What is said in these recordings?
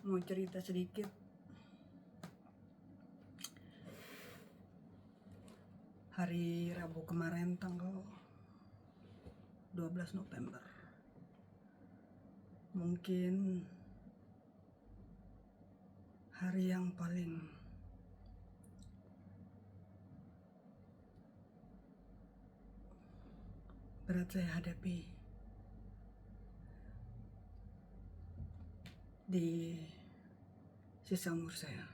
Mau cerita sedikit. Hari Rabu kemarin tanggal 12 November. Mungkin hari yang paling berat saya hadapi di sisa umur saya.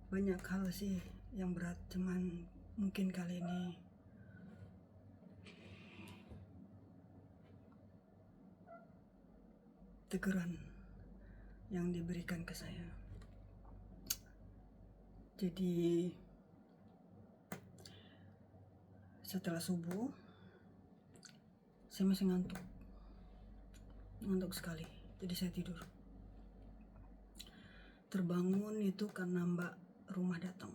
Banyak hal sih yang berat, cuman mungkin kali ini teguran yang diberikan ke saya. Jadi setelah subuh saya masih ngantuk sekali, jadi saya tidur. Terbangun itu karena mbak rumah datang,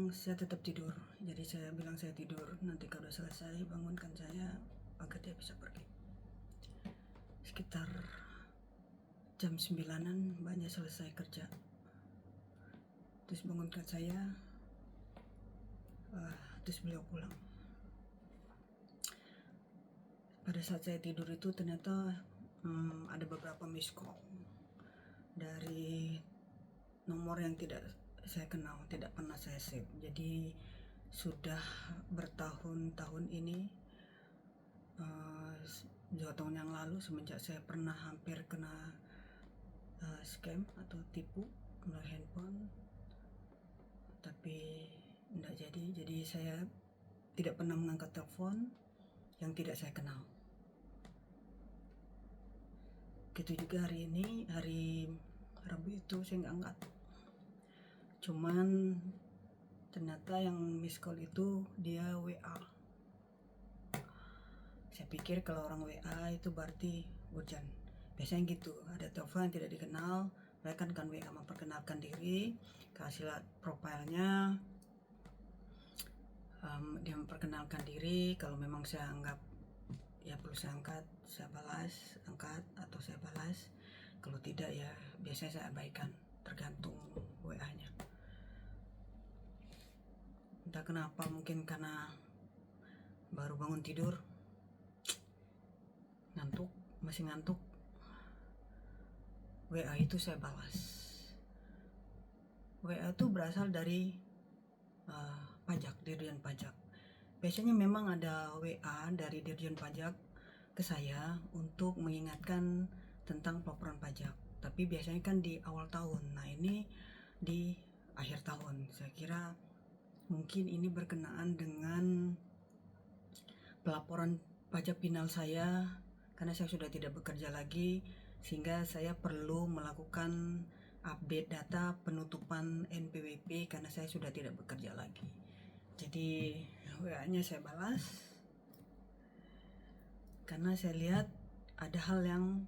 saya tetap tidur. Jadi saya bilang saya tidur, nanti kalau udah selesai bangunkan saya agar dia bisa pergi. Sekitar jam 9-an mbaknya selesai kerja, terus bangunkan saya, terus beliau pulang. Pada saat saya tidur itu ternyata ada beberapa miss call dari nomor yang tidak saya kenal, tidak pernah saya save. Jadi sudah bertahun-tahun ini, 2 tahun yang lalu semenjak saya pernah hampir kena scam atau tipu melalui handphone, tapi tidak jadi. Jadi saya tidak pernah mengangkat telepon yang tidak saya kenal. Gitu juga hari ini, hari Rabu itu saya nggak angkat. Cuman ternyata yang miss call itu dia WA. Saya pikir kalau orang WA itu berarti urgent. Biasanya gitu, ada telepon yang tidak dikenal, mereka kan WA memperkenalkan diri, kasih lihat profilnya, dia memperkenalkan diri. Kalau memang saya anggap ya perlu saya angkat, saya balas, angkat atau saya balas. Kalau tidak ya biasanya saya abaikan, tergantung WA-nya. Entah kenapa, mungkin karena baru bangun tidur, masih ngantuk, WA itu saya balas. WA itu berasal dari pajak, Dirjen Pajak. Biasanya memang ada WA dari Dirjen Pajak ke saya untuk mengingatkan tentang pelaporan pajak. Tapi biasanya kan di awal tahun. Nah ini di akhir tahun. Saya kira mungkin ini berkenaan dengan pelaporan pajak final saya, karena saya sudah tidak bekerja lagi, sehingga saya perlu melakukan update data penutupan NPWP karena saya sudah tidak bekerja lagi. Jadi WA-nya saya balas karena saya lihat ada hal yang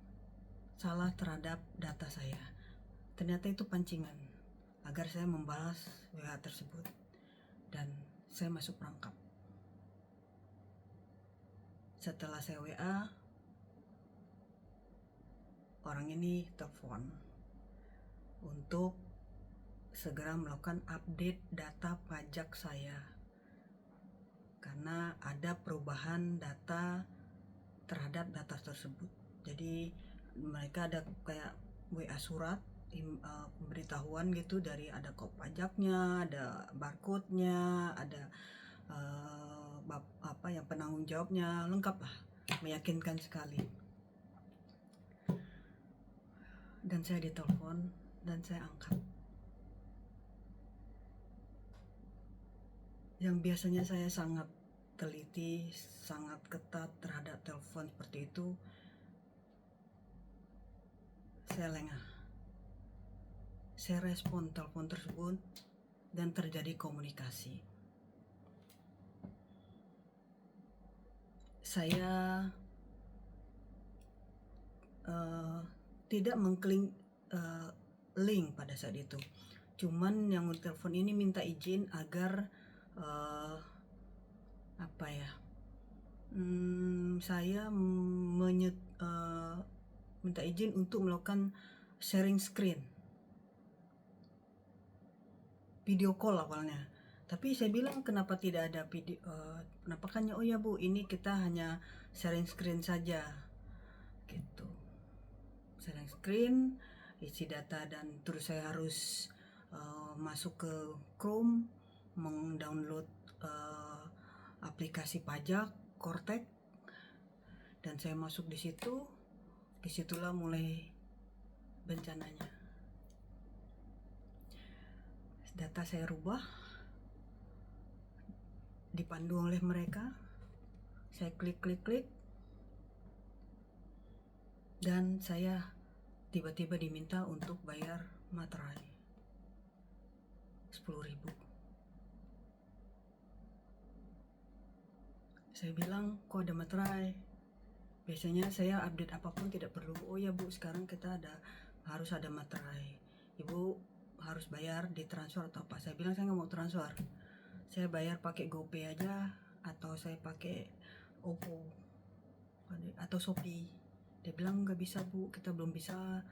salah terhadap data saya. Ternyata itu pancingan agar saya membalas WA tersebut, dan saya masuk perangkap. Setelah saya WA, orang ini telepon untuk segera melakukan update data pajak saya karena ada perubahan data terhadap data tersebut. Jadi mereka ada kayak WA surat pemberitahuan gitu, dari ada kop pajaknya, ada barcode-nya, ada yang penanggung jawabnya, lengkap lah, meyakinkan sekali. Dan saya ditelepon dan saya angkat. Yang biasanya saya sangat teliti, sangat ketat terhadap telepon seperti itu, saya lengah. Saya respon telepon tersebut dan terjadi komunikasi. Saya tidak mengklik link pada saat itu. Cuman yang telepon ini minta izin agar saya minta izin untuk melakukan sharing screen, video call awalnya. Tapi saya bilang kenapa tidak ada video, penampakannya. Oh ya Bu, ini kita hanya sharing screen saja, gitu. Sharing screen, isi data, dan terus saya harus masuk ke Chrome, mendownload aplikasi pajak Cortex, dan saya masuk di situ. Disitulah mulai bencananya. Data saya rubah, dipandu oleh mereka. Saya klik, dan saya tiba-tiba diminta untuk bayar materai 10.000. Saya bilang, kok ada materai? Biasanya saya update apapun tidak perlu. Oh ya Bu, sekarang kita harus ada materai. Ibu harus bayar di transfer atau apa? Saya bilang saya nggak mau transfer. Saya bayar pakai GoPay aja, atau saya pakai OVO atau Shopee. Dia bilang nggak bisa Bu, kita belum bisa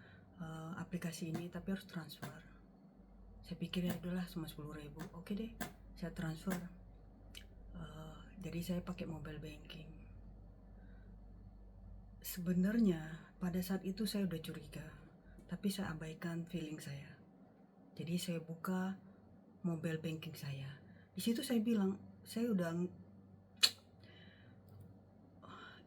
aplikasi ini, tapi harus transfer. Saya pikir ya udahlah, cuma 10.000. Oke deh, saya transfer. Jadi saya pakai mobile banking. Sebenarnya pada saat itu saya udah curiga, tapi saya abaikan feeling saya. Jadi saya buka mobile banking saya. Di situ saya bilang,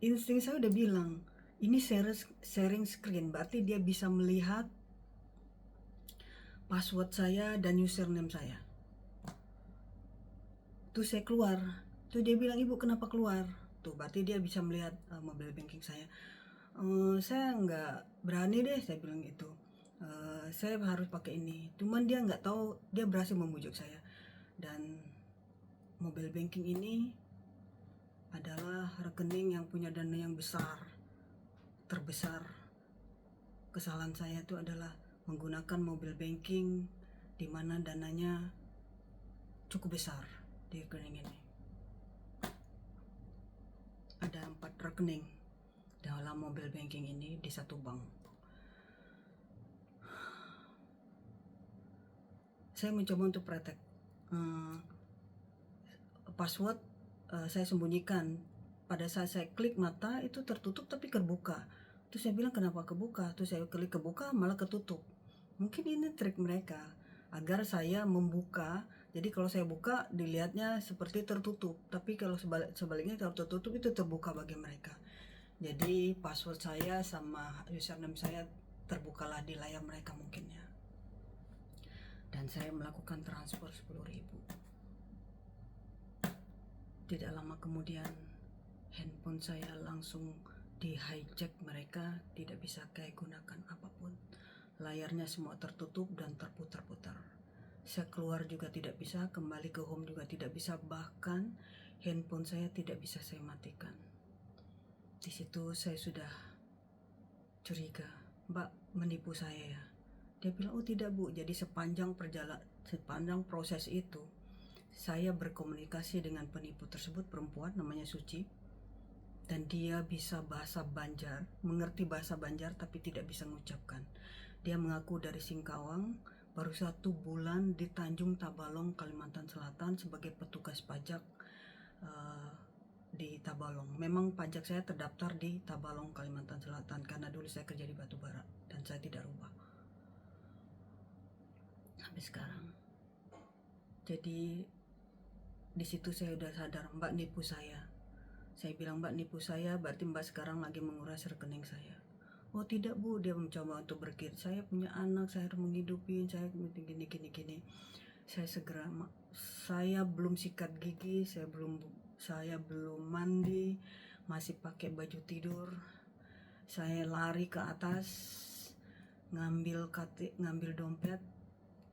insting saya udah bilang, ini sharing screen, berarti dia bisa melihat password saya dan username saya. Tuh saya keluar, tuh dia bilang, ibu kenapa keluar? Tuh berarti dia bisa melihat mobile banking saya. Saya nggak berani deh, saya bilang gitu. Saya harus pakai ini. Cuman dia nggak tahu, dia berhasil membujuk saya. Dan mobile banking ini adalah rekening yang punya dana yang terbesar. Kesalahan saya itu adalah menggunakan mobile banking di mana dananya cukup besar di rekening ini. Ada 4 rekening dalam mobile banking ini di satu bank. Saya mencoba untuk protect password, saya sembunyikan. Pada saat saya klik mata itu tertutup tapi kebuka. Terus saya bilang kenapa kebuka? Terus saya klik kebuka malah ketutup. Mungkin ini trik mereka agar saya membuka. Jadi kalau saya buka dilihatnya seperti tertutup, tapi kalau sebaliknya kalau tertutup itu terbuka bagi mereka. Jadi password saya sama username saya terbukalah di layar mereka mungkin ya. Dan saya melakukan transfer 10.000. Tidak lama kemudian handphone saya langsung di hijack mereka, tidak bisa saya gunakan apapun. Layarnya semua tertutup dan terputar-putar. Saya keluar juga tidak bisa, kembali ke home juga tidak bisa, bahkan handphone saya tidak bisa saya matikan. Di situ saya sudah curiga, Mbak menipu saya ya. Dia bilang, oh tidak Bu. Jadi sepanjang proses itu, saya berkomunikasi dengan penipu tersebut, perempuan namanya Suci, dan dia bisa bahasa Banjar, mengerti bahasa Banjar tapi tidak bisa mengucapkan. Dia mengaku dari Singkawang, baru 1 bulan di Tanjung Tabalong, Kalimantan Selatan sebagai petugas pajak di Tabalong. Memang pajak saya terdaftar di Tabalong, Kalimantan Selatan karena dulu saya kerja di batubara dan saya tidak rubah sampai sekarang. Jadi di situ saya udah sadar, Mbak nipu saya. Saya bilang, Mbak nipu saya, berarti Mbak sekarang lagi menguras rekening saya. Oh tidak Bu, dia mencoba untuk berkir. Saya punya anak, saya harus menghidupi, saya gini. Saya belum sikat gigi, saya belum mandi, masih pakai baju tidur. Saya lari ke atas, ngambil dompet,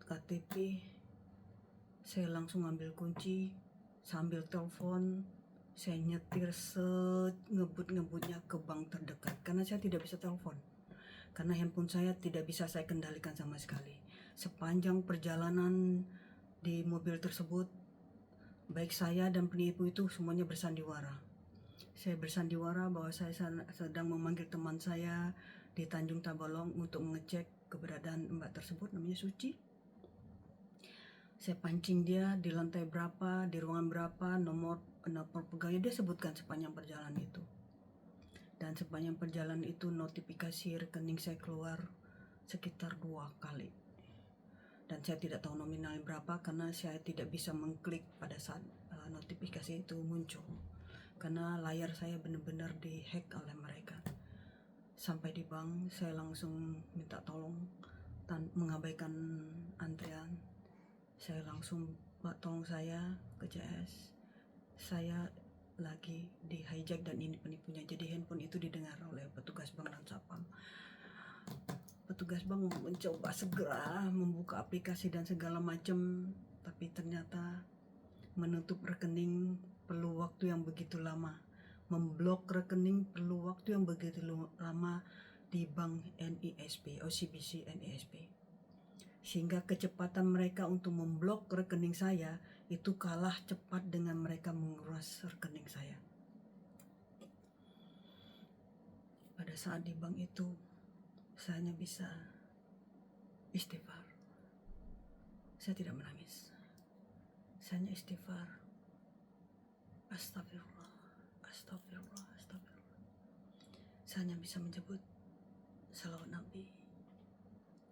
KTP. Saya langsung ngambil kunci, sambil telepon, saya nyetir ngebut-ngebutnya ke bank terdekat karena saya tidak bisa telepon. Karena handphone saya tidak bisa saya kendalikan sama sekali. Sepanjang perjalanan di mobil tersebut, baik saya dan penipu itu semuanya bersandiwara. Saya bersandiwara bahwa saya sedang memanggil teman saya di Tanjung Tabalong untuk mengecek keberadaan mbak tersebut, namanya Suci. Saya pancing dia di lantai berapa, di ruangan berapa, nomor pegawai dia sebutkan sepanjang perjalanan itu. Dan sepanjang perjalanan itu notifikasi rekening saya keluar sekitar 2 kali. Dan saya tidak tahu nominalnya berapa karena saya tidak bisa mengklik pada saat notifikasi itu muncul. Karena layar saya benar-benar dihack oleh mereka. Sampai di bank saya langsung minta tolong, mengabaikan antrian. Saya langsung, Pak, tolong saya ke CS. Saya lagi di hijack dan ini penipunya. Jadi handphone itu didengar oleh petugas bank dan satpam. Petugas bank mencoba segera membuka aplikasi dan segala macam, tapi ternyata menutup rekening perlu waktu yang begitu lama. Memblok rekening perlu waktu yang begitu lama di bank NISP, OCBC NISP. Sehingga kecepatan mereka untuk memblok rekening saya itu kalah cepat dengan mereka menguras rekening saya. Pada saat di bank itu, saya hanya bisa istighfar. Saya tidak menangis. Saya hanya istighfar. Astagfirullah, astagfirullah, astagfirullah. Saya hanya bisa menyebut salawat Nabi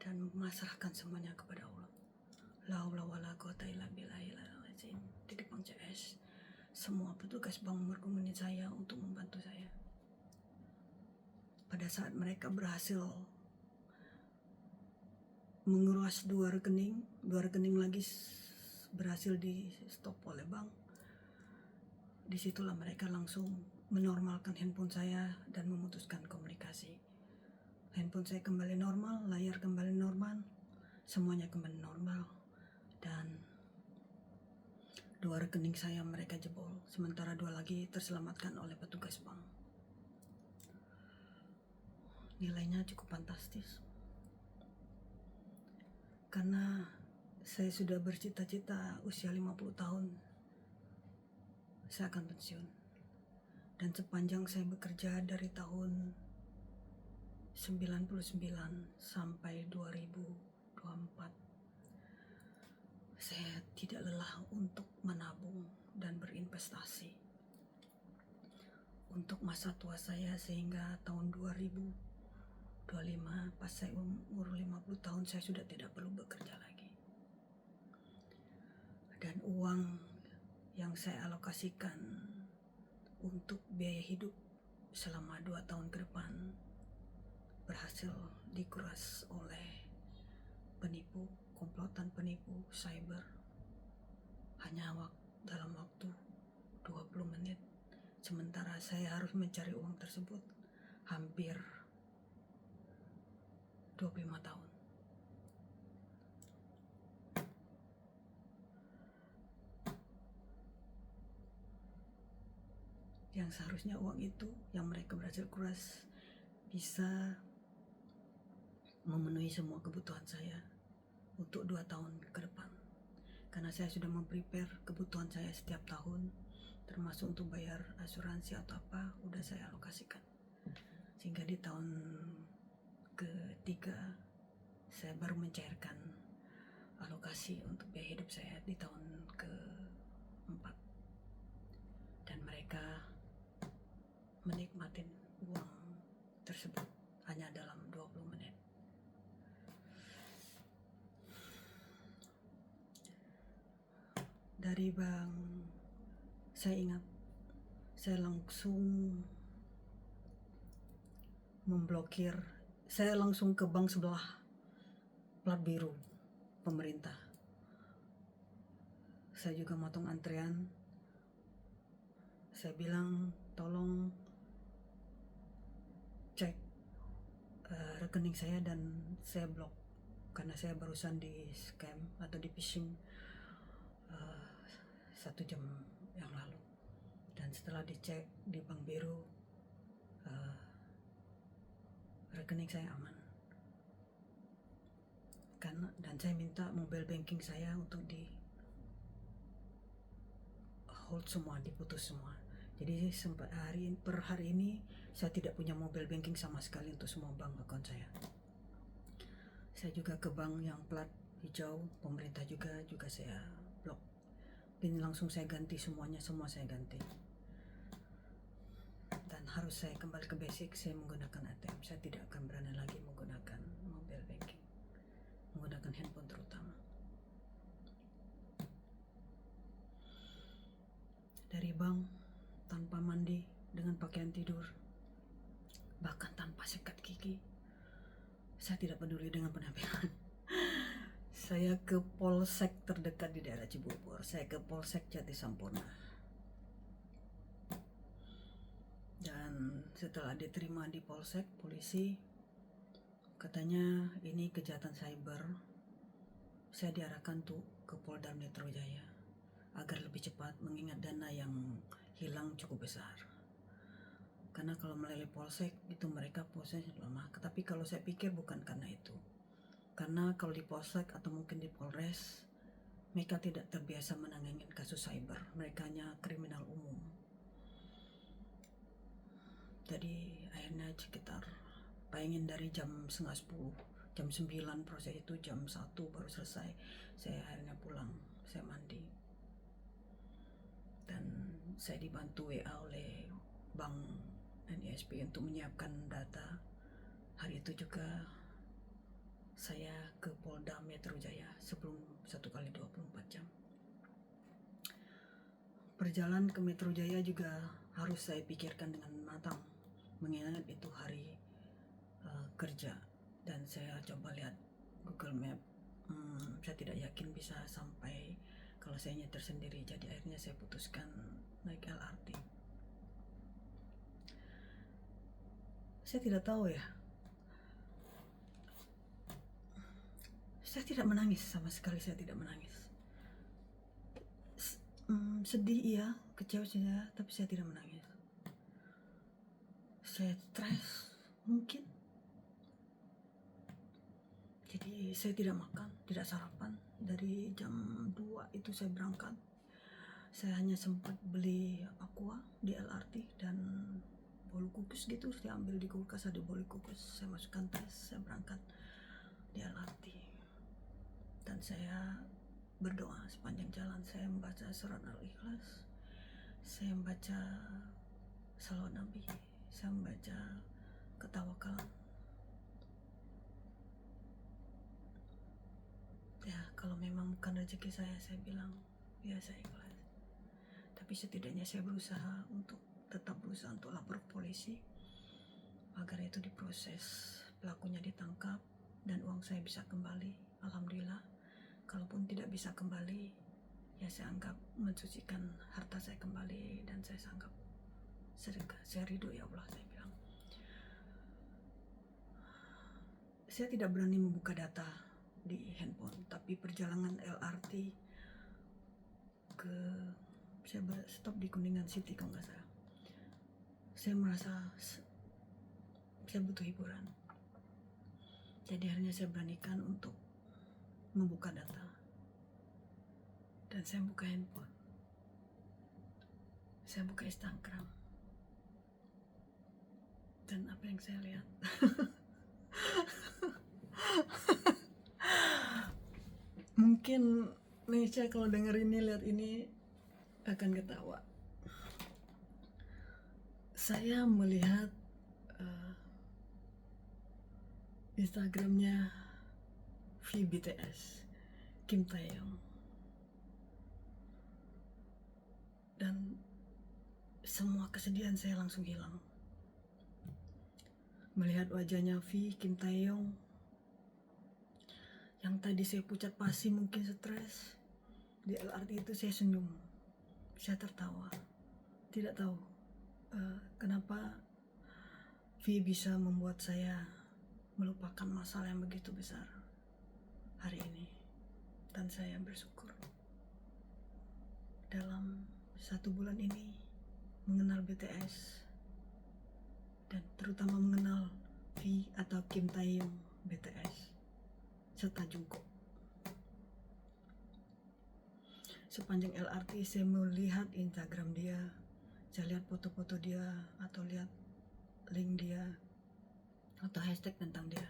dan memasrahkan semuanya kepada Allah. La haula wala quwata illa billahil azim. Di depan CS, semua petugas bank berkemudian saya untuk membantu saya. Pada saat mereka berhasil menguras 2 rekening lagi berhasil di stop oleh bank. Disitulah mereka langsung menormalkan handphone saya dan memutuskan komunikasi. Handphone saya kembali normal, layar kembali normal, semuanya kembali normal, dan 2 rekening saya mereka jebol, sementara 2 lagi terselamatkan oleh petugas bank. Nilainya cukup fantastis, karena saya sudah bercita-cita usia 50 tahun saya akan pensiun. Dan sepanjang saya bekerja dari tahun 99 sampai 2024, saya tidak lelah untuk menabung dan berinvestasi untuk masa tua saya, sehingga tahun 2025 pas saya umur 50 tahun saya sudah tidak perlu bekerja lagi. Dan uang yang saya alokasikan untuk biaya hidup selama 2 tahun ke depan berhasil dikuras oleh penipu, komplotan penipu cyber hanya dalam waktu 20 menit. Sementara saya harus mencari uang tersebut hampir 25 tahun. Yang seharusnya uang itu yang mereka berhasil kuras bisa memenuhi semua kebutuhan saya untuk 2 tahun ke depan. Karena saya sudah memprepare kebutuhan saya setiap tahun, termasuk untuk bayar asuransi atau apa, udah saya alokasikan. Sehingga di tahun ketiga saya baru mencairkan alokasi untuk biaya hidup saya di tahun keempat. Dan mereka menikmati uang tersebut hanya dalam 20 menit. Dari bank, saya ingat, saya langsung memblokir, saya langsung ke bank sebelah, plat biru pemerintah. Saya juga motong antrean. Saya bilang, tolong cek rekening saya dan saya blok, karena saya barusan di scam atau di phishing 1 jam yang lalu. Dan setelah dicek di bank biru, rekening saya aman. Dan saya minta mobile banking saya untuk di hold semua, diputus semua, Jadi sampai per hari ini saya tidak punya mobile banking sama sekali untuk semua bank account saya. Saya juga ke bank yang plat hijau pemerintah juga saya blok. Ini langsung saya ganti semuanya, semua saya ganti. Dan harus saya kembali ke basic, saya menggunakan ATM. Saya tidak akan berani lagi menggunakan mobile banking, menggunakan handphone terutama. Dari bank, tanpa mandi, dengan pakaian tidur, bahkan tanpa sikat gigi, saya tidak peduli dengan penampilan. Saya ke polsek terdekat di daerah Cibubur, saya ke polsek Jati Sampurna. Dan setelah diterima di polsek, polisi katanya ini kejahatan cyber. Saya diarahkan tuh ke Polda Metro Jaya agar lebih cepat, mengingat dana yang hilang cukup besar. Karena kalau melalui polsek itu mereka prosesnya lama. Tapi kalau saya pikir bukan karena itu. Karena kalau di polsek atau mungkin di polres, mereka tidak terbiasa menangani kasus cyber. Mereka hanya kriminal umum. Jadi akhirnya sekitar bayangin dari jam 9:30, jam 9 proses itu, jam 1 baru selesai. Saya akhirnya pulang, saya mandi. Dan saya dibantu WA oleh Bank NISP untuk menyiapkan data. Hari itu juga saya ke Polda Metro Jaya sebelum 1x24 jam. Perjalanan ke Metro Jaya juga harus saya pikirkan dengan matang, mengingat itu hari kerja. Dan saya coba lihat Google Map, saya tidak yakin bisa sampai kalau saya nyetir sendiri. Jadi akhirnya saya putuskan naik LRT. Saya tidak tahu ya, saya tidak menangis sama sekali. Saya tidak menangis. Sedih iya, kecewa saya, tapi saya tidak menangis. Saya stres mungkin. Jadi saya tidak makan, tidak sarapan. Dari jam 2 itu saya berangkat. Saya hanya sempat beli aqua di LRT dan bolu kukus gitu. Saya ambil di kulkas, ada bolu kukus. Saya masukkan tas, saya berangkat di LRT. Dan saya berdoa sepanjang jalan. Saya membaca surat Al-Ikhlas, saya membaca salawat Nabi, saya membaca ketawakalan. Ya, kalau memang bukan rezeki saya bilang ya saya ikhlas. Tapi setidaknya saya berusaha untuk lapor ke polisi agar itu diproses, pelakunya ditangkap dan uang saya bisa kembali. Alhamdulillah. Kalaupun tidak bisa kembali, ya saya anggap mensucikan harta saya kembali, dan saya anggap sedekah. Saya ridho ya Allah, saya bilang. Saya tidak berani membuka data di handphone, tapi perjalanan LRT saya stop di Kuningan City kalau nggak salah. Saya merasa saya butuh hiburan. Jadi akhirnya saya beranikan untuk membuka data. Dan saya buka handphone. Saya buka Instagram. Dan apa yang saya lihat? Mungkin Nesha kalau denger ini, lihat ini akan ketawa. Saya melihat Instagramnya V BTS, Kim Taeyong, dan semua kesedihan saya langsung hilang. Melihat wajahnya V, Kim Taeyong, yang tadi saya pucat pasi mungkin stres, di LRT itu saya senyum, saya tertawa. Tidak tahu kenapa V bisa membuat saya melupakan masalah yang begitu besar hari ini. Dan saya bersyukur dalam 1 bulan ini mengenal BTS, dan terutama mengenal V atau Kim Taeyong BTS serta Jungkook. Sepanjang LRT saya melihat Instagram dia, saya lihat foto-foto dia atau lihat link dia atau hashtag tentang dia,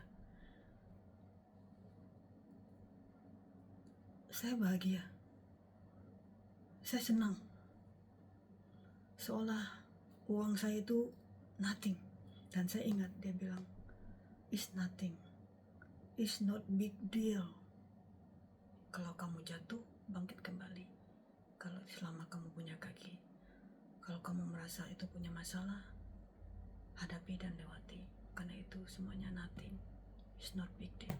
saya bahagia, saya senang, seolah uang saya itu nothing. Dan saya ingat dia bilang, it's nothing, it's not big deal. Kalau kamu jatuh, bangkit kembali. Kalau selama kamu punya kaki, kalau kamu merasa itu punya masalah, hadapi dan lewati. Karena itu semuanya nothing, it's not big deal.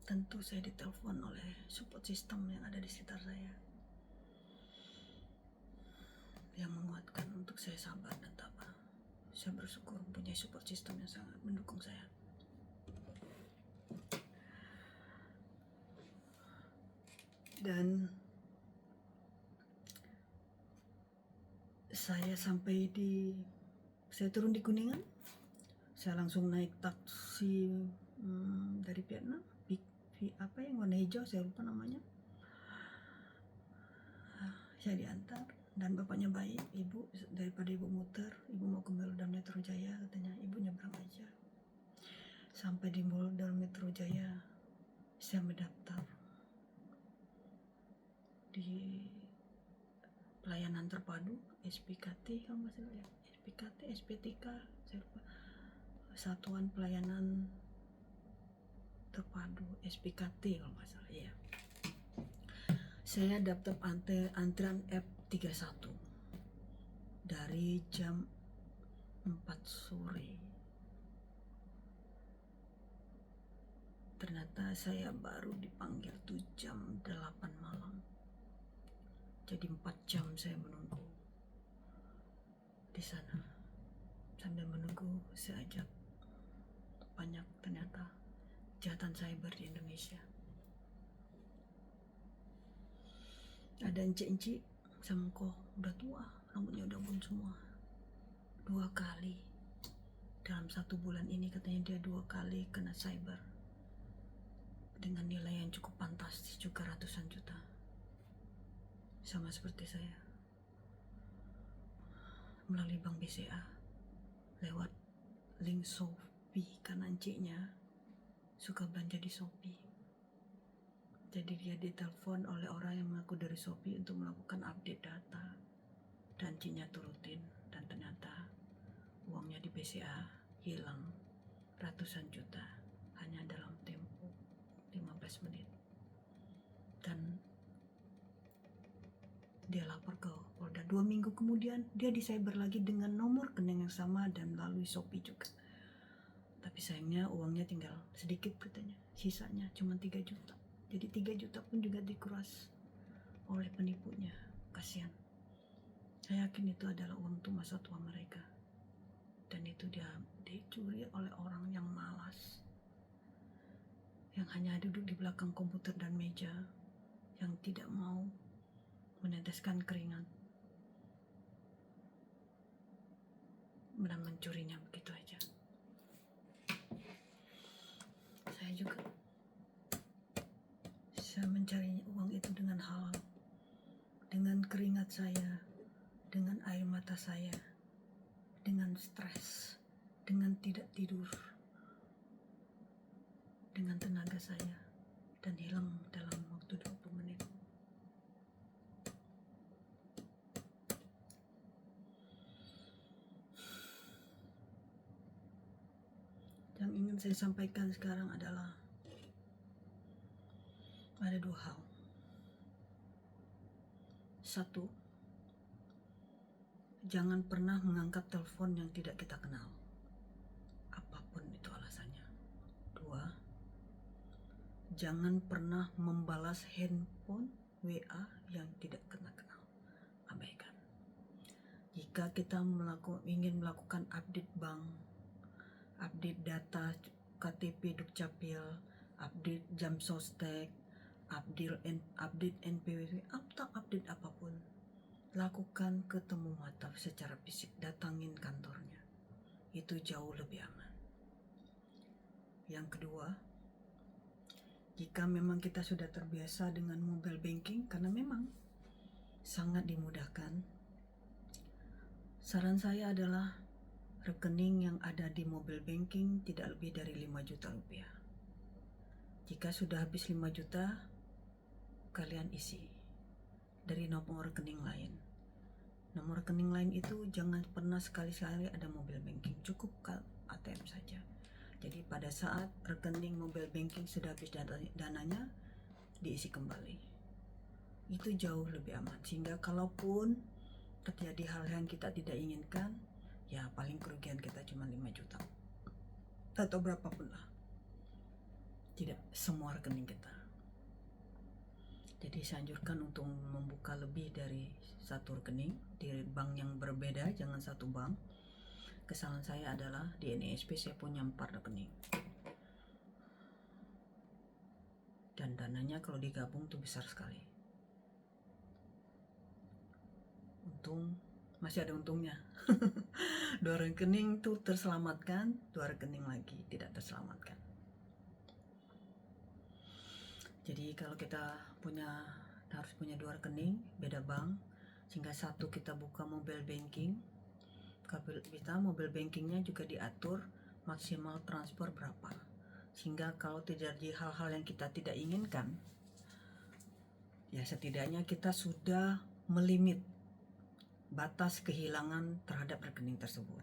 Tentu saya ditelepon oleh support system yang ada di sekitar saya, yang menguatkan untuk saya sabar dan tabah. Saya bersyukur mempunyai support system yang sangat mendukung saya. Dan saya turun di Kuningan, saya langsung naik taksi dari Vietnam, apa yang warna hijau, saya lupa namanya. Saya diantar dan bapaknya baik, ibu, daripada ibu muter, ibu mau ke Mall dan Metro Jaya, katanya ibu nyebrang aja. Sampai di Mall dan Metro Jaya, saya mendaftar di pelayanan terpadu SPKT, kalau nggak salah ya, SPKT, SPTK, saya lupa, Satuan Pelayanan Terpadu, SPKT kalau nggak salah ya. Saya daftar antrian F31 dari jam 4 sore. Ternyata saya baru dipanggil tuh jam 8 malam. Jadi 4 jam saya menunggu di sana. Sambil menunggu saya ajak banyak ternyata kejahatan cyber di Indonesia. Ada encik-encik semangko udah tua, rambutnya udah bun semua. 2 kali dalam 1 bulan ini, katanya dia 2 kali kena cyber dengan nilai yang cukup fantastis juga, ratusan juta. Sama seperti saya, melalui Bank BCA lewat link Shopee, karena enciknya suka belanja di Shopee. Jadi dia ditelepon oleh orang yang mengaku dari Shopee untuk melakukan update data, dan enciknya turutin, dan ternyata uangnya di BCA hilang ratusan juta hanya dalam tempo 15 menit. Dan dia lapor ke Polda. 2 minggu kemudian dia dicyber lagi dengan nomor rekening yang sama dan melalui Shopee juga. Tapi sayangnya uangnya tinggal sedikit katanya, sisanya cuma 3 juta. Jadi 3 juta pun juga dikuras oleh penipunya. Kasihan. Saya yakin itu adalah uang untuk masa tua mereka. Dan itu dia dicuri oleh orang yang malas, yang hanya duduk di belakang komputer dan meja, yang tidak mau meneteskan keringat dan mencurinya begitu aja. Saya juga, saya mencari uang itu dengan halal, dengan keringat saya, dengan air mata saya, dengan stres, dengan tidak tidur, dengan tenaga saya, dan hilang dalam waktu 20 menit. Yang ingin saya sampaikan sekarang adalah ada 2 hal. 1, jangan pernah mengangkat telepon yang tidak kita kenal, apapun itu alasannya. 2, jangan pernah membalas handphone WA yang tidak kita kenal, abaikan. Jika kita ingin melakukan update bank, update data KTP Dukcapil, update jam sostek, update NPWP, atau update apapun, lakukan ketemu mata secara fisik, datangin kantornya. Itu jauh lebih aman. Yang kedua, Jika memang kita sudah terbiasa dengan mobile banking, karena memang sangat dimudahkan, saran saya adalah rekening yang ada di mobile banking tidak lebih dari 5 juta rupiah. Jika sudah habis 5 juta, kalian isi dari nomor rekening lain. Nomor rekening lain itu jangan pernah sekali-sekali ada mobile banking, cukup ATM saja. Jadi pada saat rekening mobile banking sudah habis dananya, diisi kembali. Itu jauh lebih aman, sehingga kalaupun terjadi hal yang kita tidak inginkan, ya paling kerugian kita cuma 5 juta atau berapapun lah. Tidak semua rekening kita. Jadi saya anjurkan untuk membuka lebih dari satu rekening di bank yang berbeda, jangan satu bank. Kesalahan saya adalah di NISP saya punya 4 rekening. Dan dananya kalau digabung tuh besar sekali. Untung, masih ada untungnya. 2 rekening tuh terselamatkan, 2 rekening lagi tidak terselamatkan. Jadi kalau kita harus punya 2 rekening, beda bank, sehingga satu kita buka mobile banking. Kalau kita mobile bankingnya juga diatur maksimal transfer berapa, sehingga kalau terjadi hal-hal yang kita tidak inginkan, ya setidaknya kita sudah melimit batas kehilangan terhadap rekening tersebut.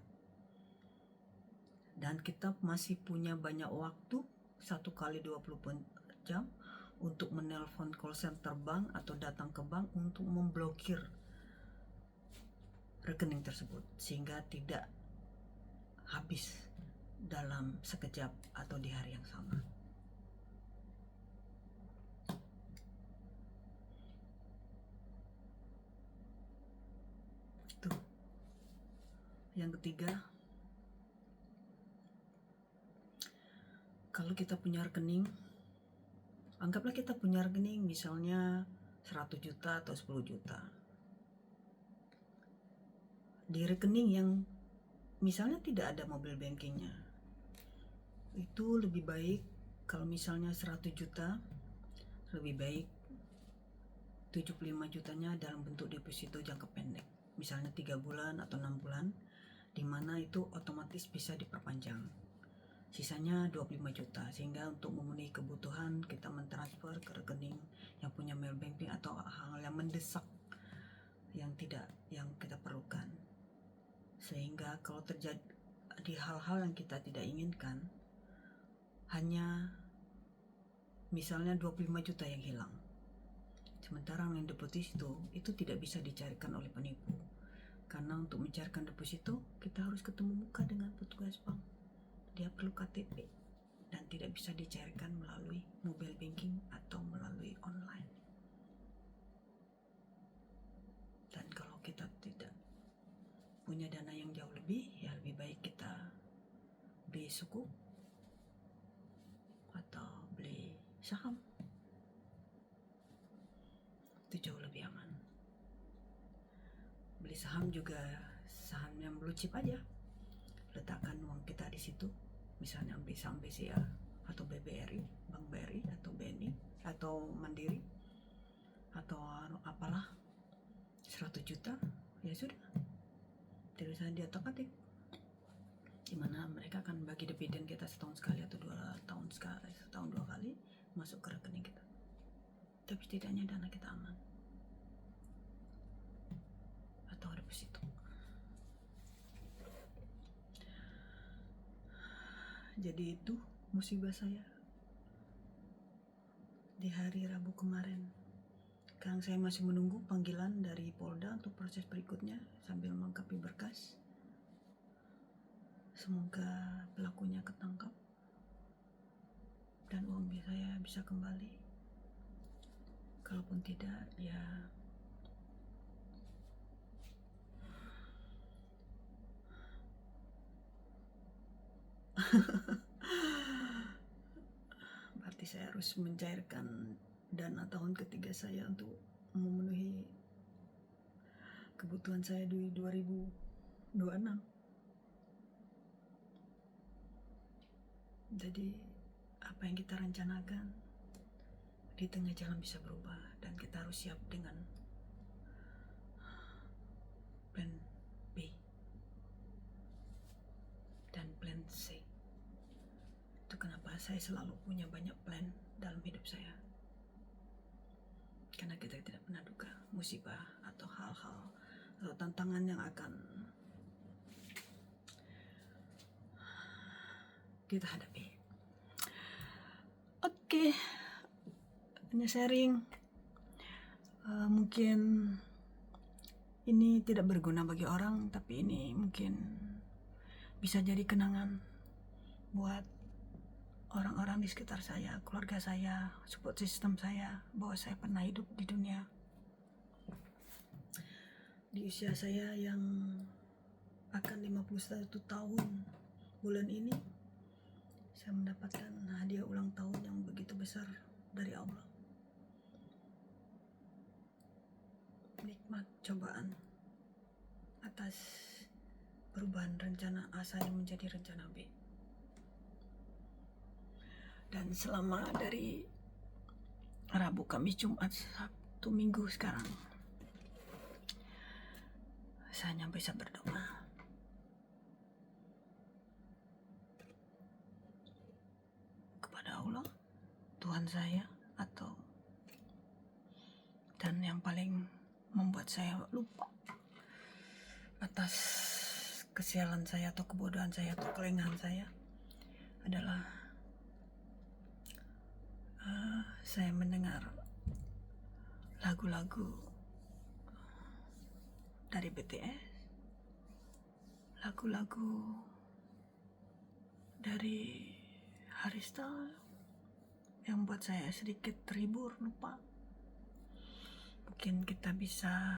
Dan kita masih punya banyak waktu, 1 kali 24 jam untuk menelpon call center bank atau datang ke bank untuk memblokir rekening tersebut, sehingga tidak habis dalam sekejap atau di hari yang sama. Itu. Yang ketiga, kalau kita punya rekening, anggaplah kita punya rekening misalnya 100 juta atau 10 juta. Di rekening yang misalnya tidak ada mobile bankingnya, itu lebih baik kalau misalnya 100 juta, lebih baik 75 jutanya dalam bentuk deposito jangka pendek, misalnya 3 bulan atau 6 bulan, di mana itu otomatis bisa diperpanjang. Sisanya 25 juta, sehingga untuk memenuhi kebutuhan kita mentransfer ke rekening yang punya mobile banking atau hal yang mendesak yang kita perlukan. Sehingga kalau terjadi hal-hal yang kita tidak inginkan, hanya misalnya 25 juta yang hilang, sementara yang deposito itu tidak bisa dicarikan oleh penipu, karena untuk mencarikan deposito kita harus ketemu muka dengan petugas bank. Dia perlu KTP dan tidak bisa dicarikan melalui mobile banking atau melalui online. Dan kalau kita tidak punya dana yang jauh lebih, ya lebih baik kita beli suku atau beli saham. Itu jauh lebih aman. Beli saham juga saham yang blue chip aja, letakkan uang kita di situ, misalnya beli saham BCA atau BBRI, Bank BRI atau BNI atau Mandiri atau apalah, 100 juta, ya sudah, tidak usah diotak-atik, dimana mereka akan bagi dividen kita setahun sekali atau 2 tahun sekali, setahun 2 kali masuk ke rekening kita. Tapi setidaknya dana kita aman atau deposito. Jadi itu musibah saya di hari Rabu kemarin. Sekarang saya masih menunggu panggilan dari Polda untuk proses berikutnya sambil melengkapi berkas. Semoga pelakunya ketangkap dan uang saya bisa kembali. Kalaupun tidak, ya berarti saya harus mencairkan dana tahun ketiga saya untuk memenuhi kebutuhan saya di 2026. Jadi apa yang kita rencanakan di tengah jalan bisa berubah, dan kita harus siap dengan plan B dan plan C. Itu kenapa saya selalu punya banyak plan dalam hidup saya, karena kita tidak pernah duga musibah atau hal-hal atau tantangan yang akan kita hadapi. Oke, hanya sharing. Mungkin ini tidak berguna bagi orang, tapi ini mungkin bisa jadi kenangan buat orang-orang di sekitar saya, keluarga saya, support system saya, bahwa saya pernah hidup di dunia. Di usia saya yang akan 51 tahun bulan ini, saya mendapatkan hadiah ulang tahun yang begitu besar dari Allah. Nikmat cobaan atas perubahan rencana A saya menjadi rencana B. Dan selama dari Rabu, Kamis, Jumat, Sabtu, Minggu sekarang, saya hanya bisa berdoa. Kepada Allah, Tuhan saya, dan yang paling membuat saya lupa atas kesialan saya atau kebodohan saya atau kelengahan saya adalah saya mendengar lagu-lagu dari BTS, lagu-lagu dari Harry Styles yang membuat saya sedikit terhibur, lupa. Mungkin kita bisa